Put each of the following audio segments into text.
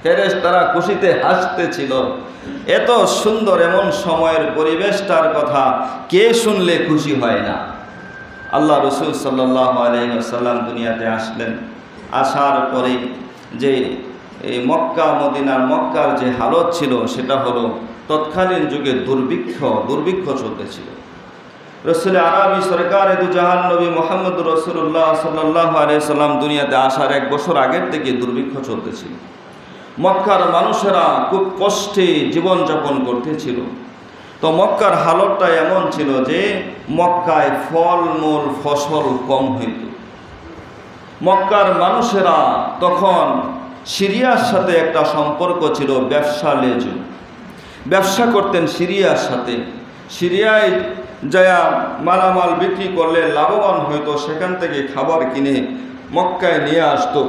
ফেরেশতারা খুশিতে হাসতেছিল। এত সুন্দর এমন সময়ের পরিবেশটার কথা কে শুনলে খুশি হয় না। আল্লাহ রসুল সাল্লাল্লাহু আলাইহি ওয়াসাল্লাম দুনিয়াতে আসলেন। আসার পরে যে এই মক্কার যে হালত ছিল সেটা হলো তৎকালীন যুগে দুর্ভিক্ষ চলতেছিল। রসুল আরবি সরকার দুজাহান নবী মুহাম্মদ রাসূলুল্লাহ সাল্লাল্লাহু আলাইহি ওয়াসাল্লাম দুনিয়াতে আসার 1 বছর আগের থেকে দুর্ভিক্ষ চলতেছিল। মক্কার মানুষেরা খুব কষ্টে জীবনযাপন করতেছিল। তো মক্কার হালতটা এমন ছিল যে মক্কায় ফলমূল ফসল কম হইত। মক্কার মানুষেরা তখন সিরিয়ার সাথে একটা সম্পর্ক ছিল, ব্যবসা করতেন সিরিয়ার সাথে। সিরিয়ায় যায়া মালামাল বিক্রি করলে লাভবান হইতো, সেখান থেকে খাবার কিনে মক্কায় নিয়ে আসতো।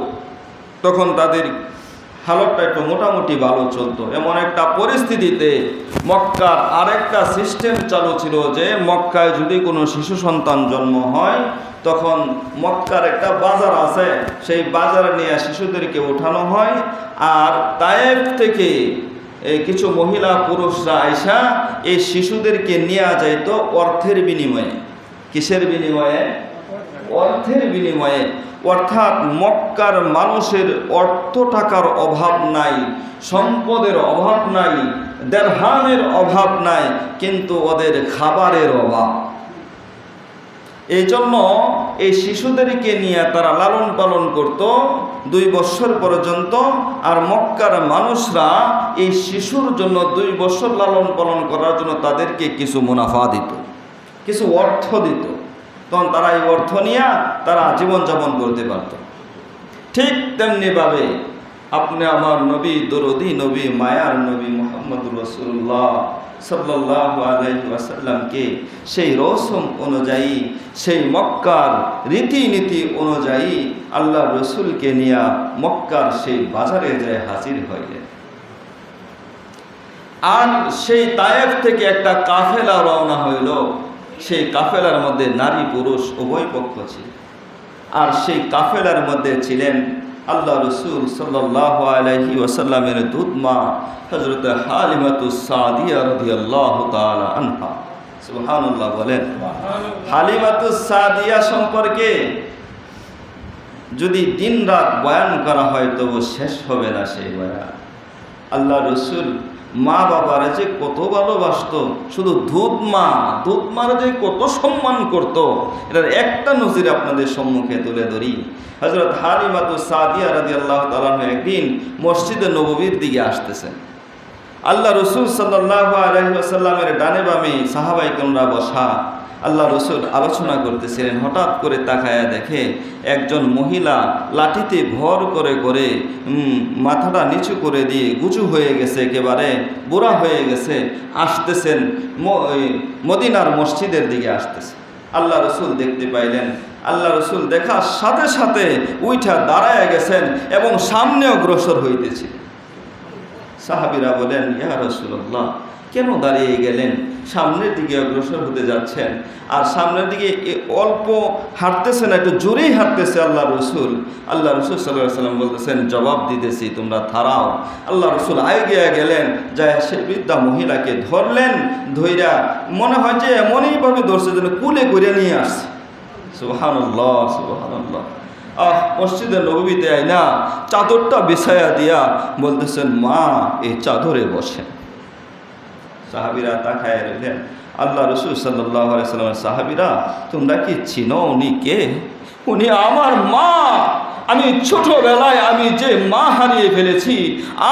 তখন তাদের হালতটা একটু মোটামুটি ভালো চলতো। এমন একটা পরিস্থিতিতে মক্কার আরেকটা সিস্টেম চালু ছিল যে মক্কায় যদি কোনো শিশু সন্তান জন্ম হয় তখন মক্কার একটা বাজার আছে, সেই বাজারে নিয়ে শিশুদেরকে ওঠানো হয়। আর তায়েফ থেকে কিছু মহিলা পুরুষরা আইসা এই শিশুদেরকে নেওয়া যাইতো অর্থের বিনিময়ে। কিসের বিনিময়ে? অর্থের বিনিময়ে। অর্থাৎ মক্কার মানুষের অর্থ টাকার অভাব নাই, সম্পদের অভাব নাই, দেরহামের অভাব নাই, কিন্তু ওদের খাবারের অভাব। এই জন্য এই শিশুদেরকে নিয়ে তারা লালন পালন করত 2 বছর পর্যন্ত। আর মক্কার মানুষরা এই শিশুর জন্য 2 বছর লালন পালন করার জন্য তাদেরকে কিছু মুনাফা দিত, কিছু অর্থ দিত। তখন তারা এই অর্থ নিয়ে তারা জীবনযাপন করতে পারত। ঠিক তেমনিভাবে আপনি আমার নবী, দরদি নবী, মায়ার নবী মুহাম্মদ রাসূলুল্লাহ সাল্লাল্লাহু আলাইহি ওয়াসাল্লামকে সেই রসম অনুযায়ী, সেই মক্কার রীতিনীতি অনুযায়ী আল্লাহ রসুলকে নিয়ে মক্কার সেই বাজারে যায় হাজির হইলেন। আর সেই তায়েফ থেকে একটা কাফেলা রওনা হইল। সেই কাফেলার মধ্যে নারী পুরুষ উভয় পক্ষ ছিল। আর সেই কাফেলার মধ্যে ছিলেন আল্লাহ রসুল সাল্লাল্লাহু আলাইহি ওয়াসাল্লামের দুধ মা হযরত হালিমাতুস সাদিয়া রাদিয়াল্লাহু তাআলা আনহা। সুবহানাল্লাহ বলেন। হালিমাতুস সাদিয়া সম্পর্কে যদি দিন রাত বয়ান করা হয় তবু শেষ হবে না সেই বয়ান। আল্লাহ রসুল মা বাবার যে কত ভালোবাসত, শুধু দুধ মার যে কত সম্মান করত, এটার একটা নজির আপনাদের সম্মুখে তুলে ধরি। হযরত হালিমাতুস সাদিয়া রাদিয়াল্লাহু তাআলা একদিন মসজিদে নববীর দিকে আসতেছেন। আল্লাহ রসুল সাল্লাল্লাহু আলাইহি ওয়াসাল্লামের ডানে বামে সাহাবায়ে কেরামরা বসা। আল্লাহ রসুল আলোচনা করতেছিলেন। হঠাৎ করে তাকায়া দেখে একজন মহিলা লাঠিতে ভর করে করে মাথাটা নিচু করে দিয়ে গুচু হয়ে গেছে, একেবারে বুড়া হয়ে গেছে, আসতেছেন মদিনার মসজিদের দিকে আসতেছে। আল্লাহ রসুল দেখতে পাইলেন। আল্লাহ রসুল দেখার সাথে সাথে উইঠা দাঁড়ায় গেছেন এবং সামনে অগ্রসর হইতেছে। সাহাবীরা বলেন, ইয়া রাসূলুল্লাহ, কেন দাঁড়িয়ে গেলেন? সামনের দিকে অগ্রসর হতে যাচ্ছেন, আর সামনের দিকে অল্প হাঁটতেছেন, একটু জোরেই হাঁটতেছে আল্লাহ রসুল। আল্লাহ রসুল সাল্লাল্লাহু আলাইহি ওয়াসাল্লাম বলতেছেন, জবাব দিতেছি, তোমরা থারাও। আল্লাহ রসুল এগিয়ে গেলেন, যায় সে বৃদ্ধা মহিলাকে ধরলেন। ধইরা মনে হয় যে এমনইভাবে ধরছে যেন কুলে করে নিয়ে আসছে। সুবহানাল্লাহ, সুবহানাল্লাহ। মসজিদের নববীতে আইনা চাদরটা বিছায়া দিয়া বলতেছেন, মা এই চাদরে বসেন। সাহাবীরা তাকায় রইলেন। আল্লাহ রসুল সাল্লাল্লাহু আলাইহি ওয়াসাল্লামের সাহাবীরা, তোমরা কি চিনো উনি কে? উনি আমার মা। আমি ছোটবেলায় আমি যে মা হারিয়ে ফেলেছি,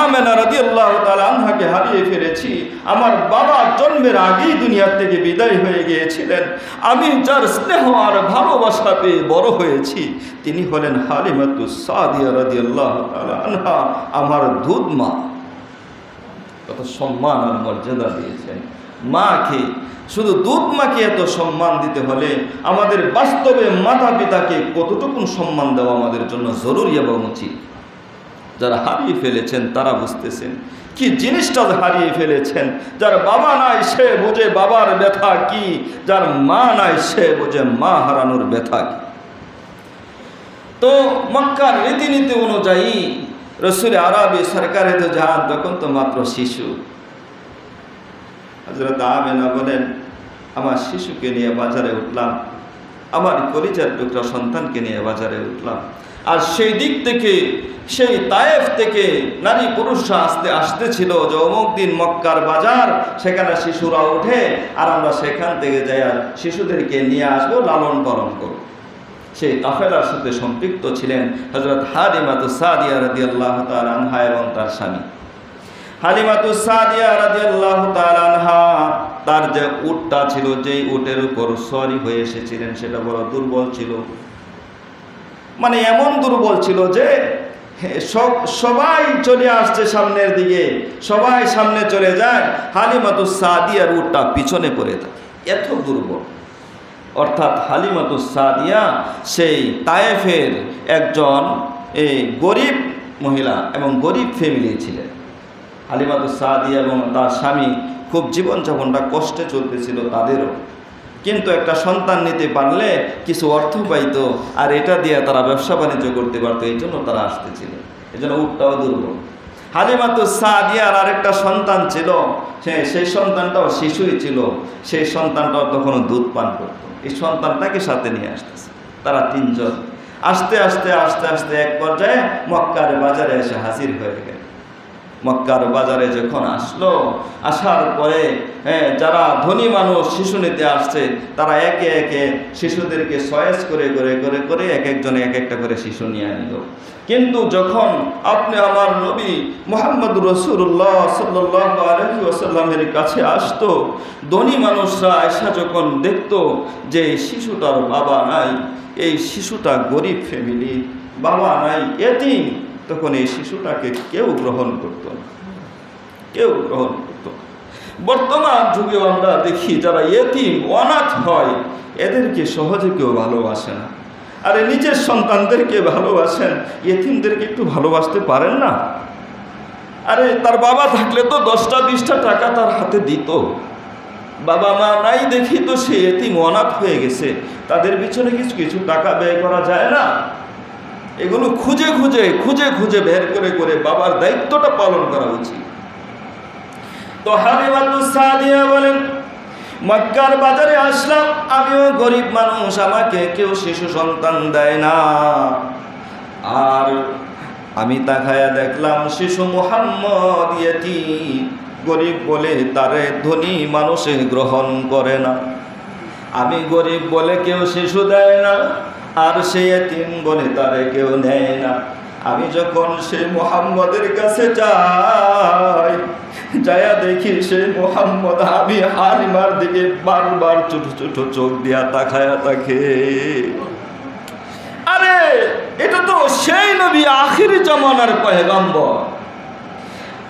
আমেনা রাদিয়াল্লাহু তাআলা আনহাকে হারিয়ে ফেলেছি। আমার বাবা জন্মের আগেই দুনিয়া থেকে বিদায় হয়ে গিয়েছিলেন। আমি যার স্নেহ আর ভালোবাসা পেয়ে বড় হয়েছি তিনি হলেন হালিমাতুস সাদিয়া রাদিয়াল্লাহু তাআলা আনহা, আমার দুধ মা। কত সম্মান আর মর্যাদা দিয়েছেন মাকে। শুধু দুধ মাকে এত সম্মান দিতে হলে আমাদের বাস্তবে মাতা পিতাকে কতটুকু সম্মান দেওয়া আমাদের জন্য জরুরি এবং উচিত। যারা হারিয়ে ফেলেছেন তারা বুঝতেছেন কি জিনিসটা হারিয়ে ফেলেছেন। যার বাবা নাই সে বোঝে বাবার ব্যথা কি, যার মা নাই সে বোঝে মা হারানোর ব্যথা কি। তো মক্কার রীতিনীতি অনুযায়ী রসুল আরবি সরকারে তো জাহান তখন তো মাত্র শিশু। হযরত আমেনা বলেন, আমার শিশুকে নিয়ে বাজারে উঠলাম, আমার কলিজার টুকরা সন্তানকে নিয়ে বাজারে উঠলাম। আর সেই দিক থেকে, সেই তায়েফ থেকে নারী পুরুষরা আসতেছিল যে অমুক দিন মক্কার বাজার, সেখানে শিশুরা ওঠে, আর আমরা সেখান থেকে যাই আর শিশুদেরকে নিয়ে আসবো, লালন পালন করব। সেই কাফেলার সাথে সম্পৃক্ত ছিলেন হযরত হালিমাতুস সাদিয়া রাদিয়াল্লাহু তাআলা আনহা এবং তার স্বামী। হালিমাতুস সাদিয়া রাদিয়াল্লাহু তাআলা আনহা, তার যে উটটা ছিল, যেই উটের উপর সওয়ারি হয়ে এসেছিলেন, সেটা বড় দুর্বল ছিল। মানে এমন দুর্বল ছিল যে সবাই চলে আসছে সামনের দিকে, সবাই সামনে চলে যায়, হালিমাতুস সাদিয়ার উটটা পিছনে পড়ে থাকে, এত দুর্বল। অর্থাৎ হালিমাতুস সাদিয়া সেই তায়েফের একজন গরিব মহিলা এবং গরিব ফ্যামিলি ছিলেন। হালিমাতুস সাদিয়া এবং তার স্বামী খুব জীবনযাপনটা কষ্টে চলতেছিল তাদেরও, কিন্তু একটা সন্তান নিতে পারলে কিছু অর্থ পাইতো, আর এটা দিয়ে তারা ব্যবসা বাণিজ্য করতে পারতো, এই জন্য তারা আসতেছিল। এই জন্য উটটাও দুর্বল। হালিমাতুস সাদিয়ার আরেকটা সন্তান ছিল, সেই সন্তানটাও শিশুই ছিল, সেই সন্তানটাও তখনও দুধ পান করত। এই সন্তানটাকে সাথে নিয়ে আসতেছে তারা তিনজন। আস্তে আস্তে আস্তে আস্তে এক পর্যায়ে মক্কার বাজারে এসে হাজির হয়ে গেল। মক্কার বাজারে যখন আসলো, আসার পরে যারা ধনী মানুষ শিশু নিতে আসছে, তারা একে একে শিশুদেরকে চয়েস করে করে করে করে এক একজনে এক একটা করে শিশু নিয়ে আনল। কিন্তু যখন আপনি আমার নবী মুহাম্মদ রাসূলুল্লাহ সাল্লাল্লাহু আলাইহি ওয়াসাল্লামের কাছে আসতো, ধনী মানুষরা আয়েশা যখন দেখতো যে শিশুটার বাবা নাই, এই শিশুটা গরিব ফ্যামিলি, বাবা নাই, এতিম, তখন এই শিশুটাকে কেউ গ্রহণ করত না, কেউ গ্রহণ করত না। বর্তমান যুগে আমরা দেখি যারা এতিম অনাথ হয়, এদেরকে সহজে কেউ ভালোবাসে না। আরে নিজের সন্তানদেরকে ভালোবাসেন, এতিমদেরকে একটু ভালোবাসতে পারেন না? আরে তার বাবা থাকলে তো 10টা-20টা টাকা তার হাতে দিত, বাবা মা নাই দেখি তো সে এতিম অনাথ হয়ে গেছে, তাদের পিছনে কিছু কিছু টাকা ব্যয় করা যায় না? এগুলো খুঁজে খুঁজে খুঁজে খুঁজে বের করে করে বাবার দায়িত্বটা পালন করা উচিত। তো হালিমাতুস সাদিয়া বলেন, মক্কার বাজারে আসলাম, আমিও গরিব মানুষ, আমাকে কেউ শিশু সন্তান দেয় না। আর আমি তাকায়া দেখলাম শিশু মুহাম্মদ ইয়েতিম, গরিব বলে তারে ধনী মানুষে গ্রহণ করে না। আমি গরিব বলে কেউ শিশু দেয় না, আর সে এতিম বলে তারে কেউ নেয় না। আমি যখন সেই মুহাম্মদের কাছে যাই, যায়া দেখি সেই মুহাম্মদ আমি হালিমার দিকে বারবার ছোট ছোট চোখ দিয়া তাকায়া থাকে। আরে এটা তো সেই নবী, আখিরি জামানার পয়গম্বর,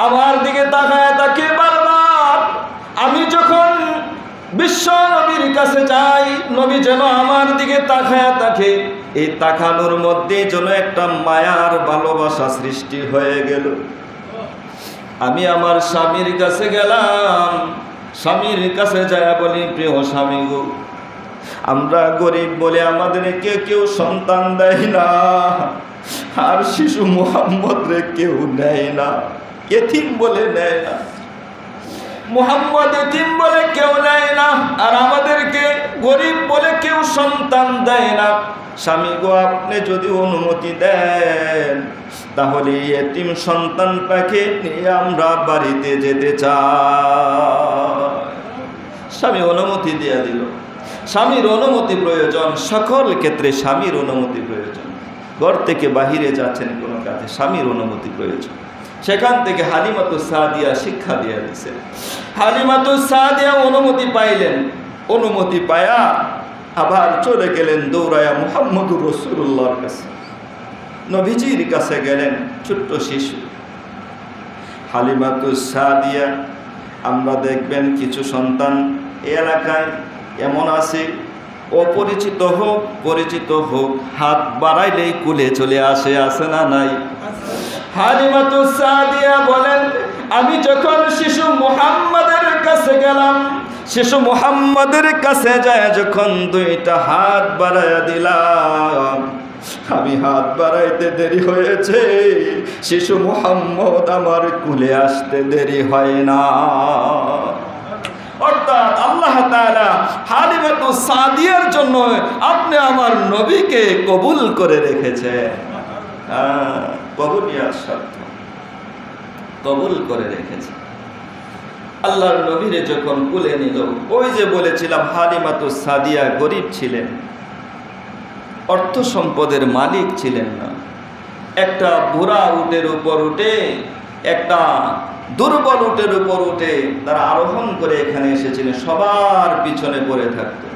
আমার দিকে তাকায়া থাকে বারবার। আমি যখন বিশ্ব নবীর কাছে যাই, নবী যেন আমার দিকে তাকায়া থাকে, এই তাকানোর মধ্যে যেন একটা মায়ার ভালোবাসা সৃষ্টি হয়ে গেল। আমি আমার স্বামীর কাছে গেলাম, স্বামীর কাছে যায় বলি, প্রিয় স্বামী গো, আমরা গরিব বলে আমাদেরকে কেউ সন্তান দেয় না, আর শিশু মুহাম্মদ রে কেউ নেয় না, এতিম বলে নেয় না, মুহাম্মদ এতিম বলে কেউ নেয় না, আর আমাদেরকে গরিব বলে কেউ সন্তান দেয় না। স্বামী গো, আপনি যদি অনুমতি দেন, তাহলে এতিম সন্তানটাকে নিয়ে আমরা বাড়িতে যেতে চাই। স্বামী অনুমতি দিয়ে দিল। স্বামীর অনুমতি প্রয়োজন, সকল ক্ষেত্রে স্বামীর অনুমতি প্রয়োজন। ঘর থেকে বাহিরে যাচ্ছেন কোনো কাজে, স্বামীর অনুমতি প্রয়োজন। সেখান থেকে হালিমাতুস সাদিয়া শিক্ষা দিয়ে দিছে। হালিমাতুস সাদিয়া অনুমতি পাইলেন, অনুমতি পায়া আবার চলে গেলেন দৌড়ায়া মুহাম্মদুর রাসূলুল্লাহর কাছে। নবীজির কাছে গেলেন, ছোট্ট শিশু হালিমাতুস সাদিয়া। আমরা দেখবেন কিছু সন্তান এলাকায় এমন আছে, অপরিচিত হোক পরিচিত হোক, হাত বাড়াইলেই কুলে চলে আসে, আছে না নাই? হালিমাতুস সাদিয়া বলেন, আমি যখন শিশু মুহাম্মাদের কাছে গেলাম, শিশু মুহাম্মাদের কাছে যায় যখন দুইটা হাত বাড়াইয়া দিলাম, আমি হাত বাড়াইতে দেরি হয়েছে, শিশু মুহাম্মদ আমার কুলে আসতে দেরি হয় না। অর্থাৎ আল্লাহ তাআলা হালিমাতুস সাদিয়ার জন্য আপনি আমার নবীকে কবুল করে রেখেছেন। কবুলিয়াত শর্ত, কবুল করে রেখেছে। আল্লাহর নবীরে যখন কুলে নিল, ওই যে বলেছিলাম হালিমাতুস সাদিয়া গরিব ছিলেন, অর্থ সম্পদের মালিক ছিলেন না। একটা বুড়া উটের উপর উঠে, একটা দুর্বল উটের উপর উঠে তারা আরোহণ করে এখানে এসেছিলেন, সবার পিছনে পড়ে থাকতো।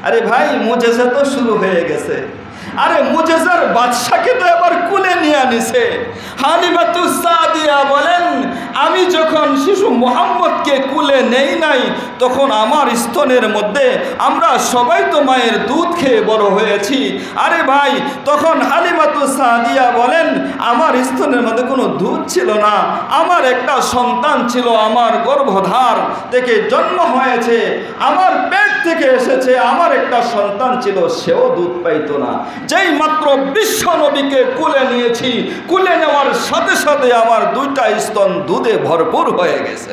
আরে ভাই, মুজেজা তো শুরু হয়ে গেছে। আরে মুজেজার বাদশাকে তো এবার কুলে নিয়ে আনিছে। হালিমাতুস সাদিয়া বলেন, আমি যখন শিশু মুহাম্মদকে কুলে নেই নাই, তখন আমার স্তনের মধ্যে আমরা সবাই তো মায়ের দুধ খেয়ে বড় হয়েছি। আরে ভাই, তখন হালিমাতুস সাদিয়া বলেন, আমার স্তনের মধ্যে কোনো দুধ ছিল না, আমার একটা সন্তান ছিল, আমার গর্ভধার থেকে জন্ম হয়েছে, আমার পেট থেকে এসেছে, আমার একটা সন্তান ছিল, সেও দুধ পাইতো না। যেই মাত্র বিশ্ব নবীকে কুলে নিয়েছি, কুলে নেওয়ার সাথে সাথে আমার দুইটা স্তন দুধে ভরপুর হয়ে গেছে।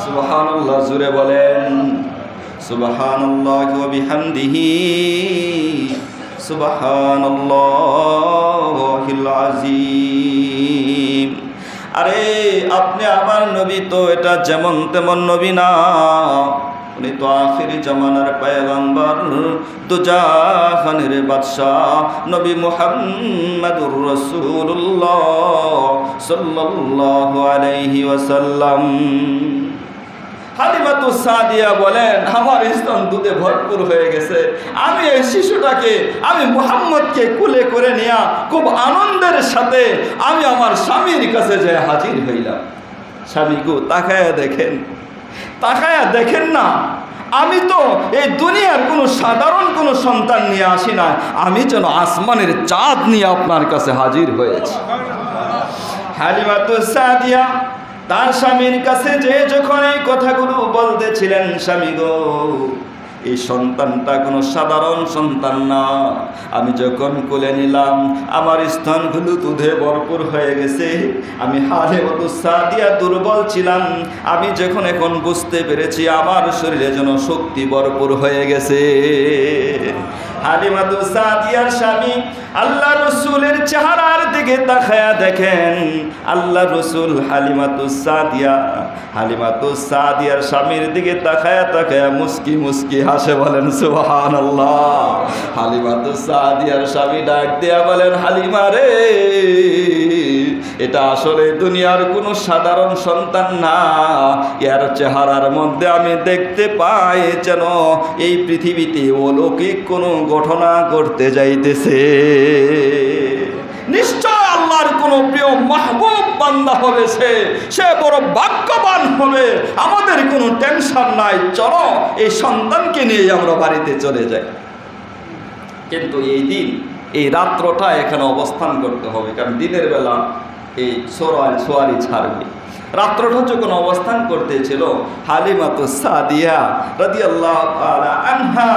সুবহানাল্লাহ, জুড়ে বলেন সুবহানাল্লাহি ওয়া বিহামদিহি সুবহানাল্লাহিল আযীম। আরে আপনি আমার নবী তো এটা যেমন তেমন নবী না, উনি তো আখিরি জামানার পয়গম্বর, দুজাহানের বাদশাহ নবী মুহাম্মদুর রাসূলুল্লাহ সাল্লাল্লাহু আলাইহি ওয়াসাল্লাম। হালিমাতুস সাদিয়া বলেন, আমার স্তন দুধে ভরপুর হয়ে গেছে। আমি এই শিশুটাকে, আমি মুহাম্মদকে কুলে করে নিয়ে খুব আনন্দের সাথে আমি আমার স্বামীর কাছে যেয়ে হাজির হইলাম। স্বামী গো, তাকায়া দেখেন, তাকায়া দেখেন না, আমি তো এই দুনিয়ার কোনো সাধারণ কোনো সন্তান নিয়ে আসি না, আমি যেন আসমানের চাঁদ নিয়ে আপনার কাছে হাজির হয়েছি। হালিমাতুস সাদিয়া তার স্বামীর কাছে যে যখন এই কথাগুলো বলতেছিলেন, স্বামী গো, এই সন্তানটা কোনো সাধারণ সন্তান না, আমি যখন কোলে নিলাম আমার স্তনগুলো দুধে ভরপুর হয়ে গেছে। আমি হালিমাতুস সাদিয়া দুর্বল ছিলাম, আমি যখন এখন বুঝতে পেরেছি আমার শরীরে যেন শক্তি ভরপুর হয়ে গেছে। হালিমাতুস সাদিয়ার স্বামী আল্লাহ রসুলের চেহারার দিকে তাকায়া দেখেন, আল্লাহ রসুল হালিমাতুস সাদিয়ার স্বামীর দিকে তাকায়া তাকায়া মুস্কি মুস্কি হাসে, বলেন সুবহানাল্লাহ। হালিমাতুস সাদিয়ার স্বামী ডাক দিয়া বলেন, হালিমা রে, এটা আসলে দুনিয়ার কোনো সাধারণ সন্তান না, এর চেহারার মধ্যে আমি দেখতে পাই যেন এই পৃথিবীতে অলৌকিক কোনো ঘটনা ঘটতে যাইতেছে। নিশ্চয় আল্লাহর কোন প্রিয় মাহবুব বান্দা হবে, সে বড় ভাগ্যবান হবে। আমাদের কোনো টেনশন নাই, চলো এই সন্তানকে নিয়ে আমরা বাড়িতে চলে যাই। কিন্তু এই দিন, এই রাত্রটা এখানে অবস্থান করতে হবে, কারণ দিনের বেলা এই সোয়ারি ছাড়বে। রাত্রটা যখন অবস্থান করতেছিল, হালিমাতুস সাদিয়া রাদিয়াল্লাহু তাআলা আনহা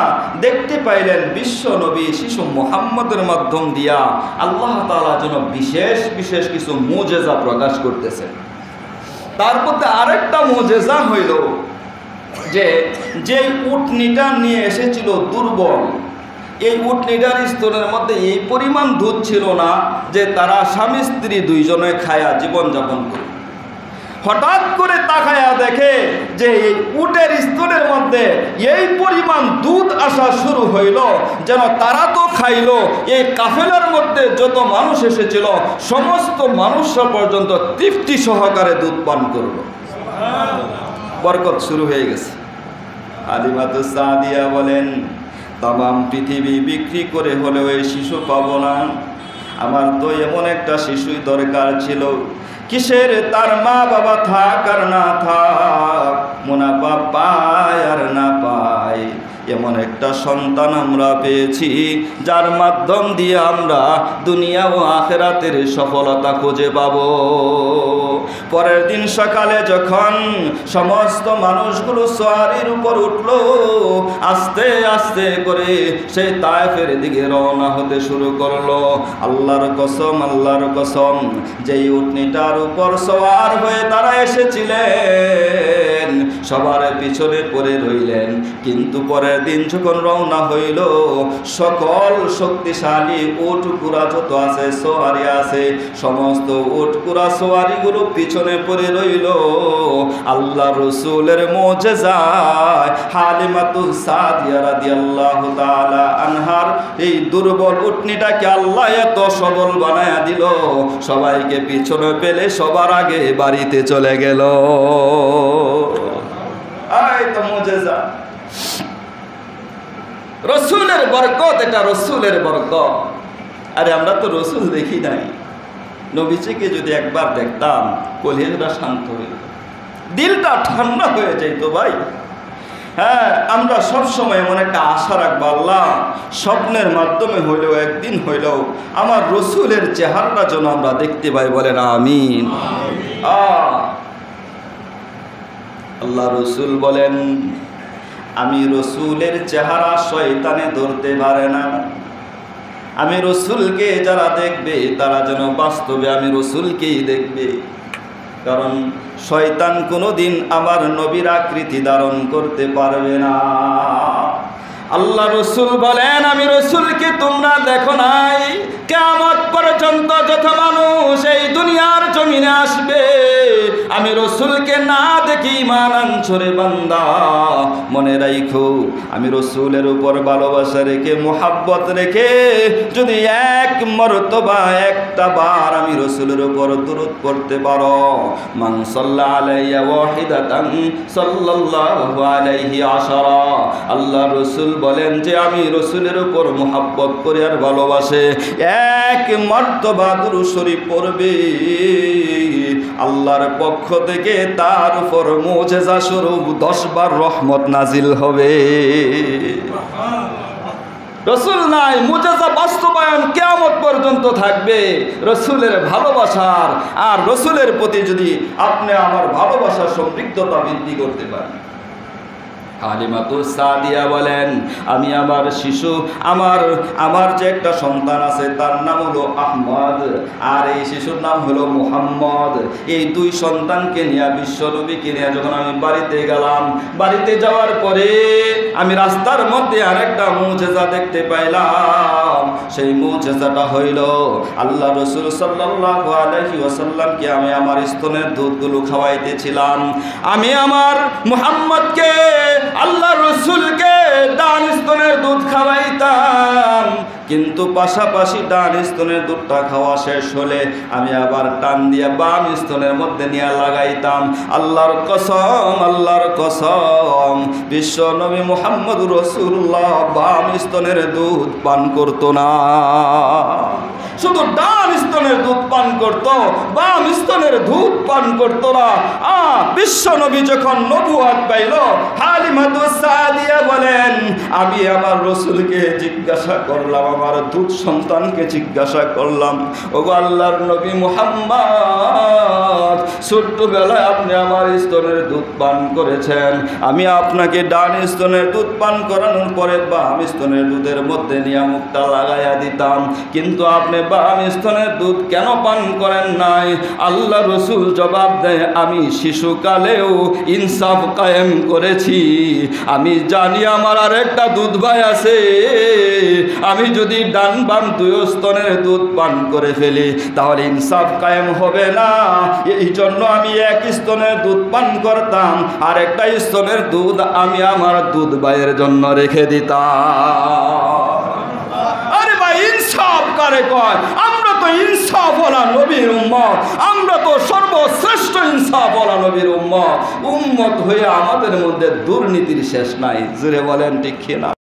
দেখতে পাইলেন বিশ্ব নবী শিশু মুহাম্মদের মাধ্যম দিয়া আল্লাহ তাআলা যেন বিশেষ বিশেষ কিছু মুজিজা প্রকাশ করতেছেন। তার মধ্যে আরেকটা মুজিজা হইল যে উটনিটা নিয়ে এসেছিল দুর্বল, এই উটনিটার স্তনের মধ্যে এই পরিমাণ দুধ ছিল না যে তারা স্বামী স্ত্রী দুইজনে খায়া জীবনযাপন করে। হঠাৎ করে তাকায়া দেখে যে এই উটের স্তনের মধ্যে এই পরিমাণ দুধ আসা শুরু হইল, যেন তারা তো খাইল, এই কাফেলার মধ্যে যত মানুষ এসেছিল সমস্ত মানুষরা পর্যন্ত তৃপ্তি সহকারে দুধ পান করল। বরকত শুরু হয়ে গেছে। হালিমাতুস সাদিয়া বলেন, তামাম পৃথিবী বিক্রি করে হলেও এই শিশু পাবো না, আমার তো এমন একটা শিশুই দরকার ছিল। কিসের তার মা বাবা থাক আর না থাক, মুনাফা পায় আর না পায়, এমন একটা সন্তান আমরা পেয়েছি যার মাধ্যম দিয়ে আমরা দুনিয়া ও আখিরাতের সফলতা খুঁজে পাব। পরের দিন সকালে যখন সমস্ত মানুষগুলো সওয়ারির উপর উঠলো, আস্তে আস্তে করে সেই তায়েফের দিকে রওনা হতে শুরু করলো। আল্লাহর কসম, যেই উটনিটার উপর সওয়ার হয়ে তারা এসেছিলেন সবার পিছনে পড়ে রইলেন। কিন্তু পরের দিন যখন রওনা হইল, সকল শক্তিশালী উট কুরা যত আছে, সওয়ারি আছে, সমস্ত উট কুরা সওয়ারিগুলো পিছনে পড়ে রইল। আল্লাহ রসুলের মুজিজায় হালিমাতুস সাদিয়া রাদিয়াল্লাহু তাআলা আনহার এই দুর্বল উটনিটাকে আল্লাহ এত সবল বানায়া দিল, সবাইকে পিছনে পেলে সবার আগে বাড়িতে চলে গেল। মুজিজা, রসুলের বরকত, এটা রসুলের বরকত। আরে আমরা তো রসুল দেখি নাই, নবীজিকে যদি একবার দেখতাম কলিজাটা শান্ত হইল, দিলটা ঠান্ডা হয়ে যাইতো ভাই। হ্যাঁ, আমরা সব সময় এমন একটা আশা রাখবো, আল্লাহ স্বপ্নের মাধ্যমে হইলেও একদিন হইলেও আমার রসুলের চেহারাটা যেন আমরা দেখতে পাই। বলেন আমিন। আল্লাহ রসুল বলেন, আমি রসুলের চেহারা শয়তানে ধরতে পারে না। আমি রসুলকে যারা দেখবে তারা যেন বাস্তবে আমি রসুলকেই দেখবে, কারণ শয়তান কোনোদিন আমার নবীর আকৃতি ধারণ করতে পারবে না। আল্লাহ রসুল বলেন, আমি রসুলকে তোমরা দেখো নাই, কিয়ামত পর্যন্ত যত মানুষ এই দুনিয়ার জমিনে আসবে আমি রসুলকে না দেখি ঈমান আনছরে বান্দা, মনে রাখো আমি রসুলের উপর ভালোবাসা রেখে মুহাব্বত রেখে যদি এক মর্তবা একটা বার আমি রসুলের উপর দুরূদ পড়তে পারো, মান সাল্লা আলাইয়া ওয়াহিদাতান সাল্লাল্লাহু আলাইহি আশারা। আল্লাহ রসুল বলেন যে আমি রসুলের উপর মুহাব্বত করে আর ভালোবাসে এক মর্তবা দুরূদ শরীফ পড়বে, আল্লাহর পক্ষ থেকে তার উপর মুজিজা স্বরূপ 10 বার রহমত নাজিল হবে। রসুল নাই, মুজিজা বাস্তবায়ন কিয়ামত পর্যন্ত থাকবে রসুলের ভালোবাসার। আর রসুলের প্রতি যদি আপনি আমার ভালোবাসার সম্পৃক্ততা বৃদ্ধি করতে পারেন। হালিমাতুস সাদিয়া বলেন, আমি আমার শিশু আমার যে একটা সন্তান আছে তার নাম হলো আহমদ, আর এই শিশুর নাম হলো মুহাম্মদ। এই দুই সন্তানকে নিয়ে বিশ্বনবীকে নিয়ে যখন আমি বাড়িতে গেলাম, বাড়িতে যাওয়ার পরে আমি রাস্তার মধ্যে আরেকটা মুজিজা দেখতে পাইলাম। সেই মুজিজাটা হইল আল্লাহ রসুল সাল্লাল্লাহু আলাইহি ওয়াসাল্লামকে আমি আমার স্তনের দুধগুলো খাওয়াইতেছিলাম। আমি আমার মুহাম্মদকে আল্লাহ রসুলকে ডান স্তনের দুধ খাওয়াইতাম, কিন্তু পাশাপাশি ডান স্তনের দুধটা খাওয়া শেষ হলে আমি আবার টান দিয়া বাম স্তনের মধ্যে নিয়ে লাগাইতাম। আল্লাহর কসম বিশ্ব নবী মুহাম্মদুর রাসূলুল্লাহ বাম স্তনের দুধ পান করতো না, শুধু ডান স্তনের দুধ পান করত, বাম স্তনের দুধ পান করতো না। বিশ্ব নবী যখন নবুয়ত পাইল, হালিমাতুস সাদিয়া বলেন, আমি আমার রসুলকে জিজ্ঞাসা করলাম, আমার দুধ সন্তানকে জিজ্ঞাসা করলাম, ওগো আল্লাহর নবী মুহাম্মদ, ছোট্টবেলায় আপনি আমার স্তনের দুধ পান করেছেন, আমি আপনাকে ডান স্তনের দুধ পান করানোর পরে বাম স্তনের দুধের মধ্যে নিয়ে মুখটা লাগাইয়া দিতাম, কিন্তু আপনি বাম স্তনের দুধ কেন পান করেন নাই? আল্লাহ রসুল জবাব দেয়, আমি শিশুকালেও ইনসাফ কায়েম করেছি। আমি জানি আমার আর একটা দুধ ভাই আছে, আমি যদি ডান বাম দুই স্তনের দুধ পান করে ফেলি তাহলে ইনসাফ কায়েম হবে না। এই জন্য আমি এক স্তনের দুধ পান করতাম, আর একটা স্তনের দুধ আমি আমার দুধ ভাইয়ের জন্য রেখে দিতাম। আরে ভাই, ইনসাফ কারে কয়? আমরা তো ইনসাফওয়ালা নবীর উম্মত, আমরা তো সর্বশ্রেষ্ঠ ইনসাফওয়ালা নবীর উম্মত হয়ে আমাদের মধ্যে দুর্নীতির শেষ নাই। জোরে বলেন ঠিক কিনা?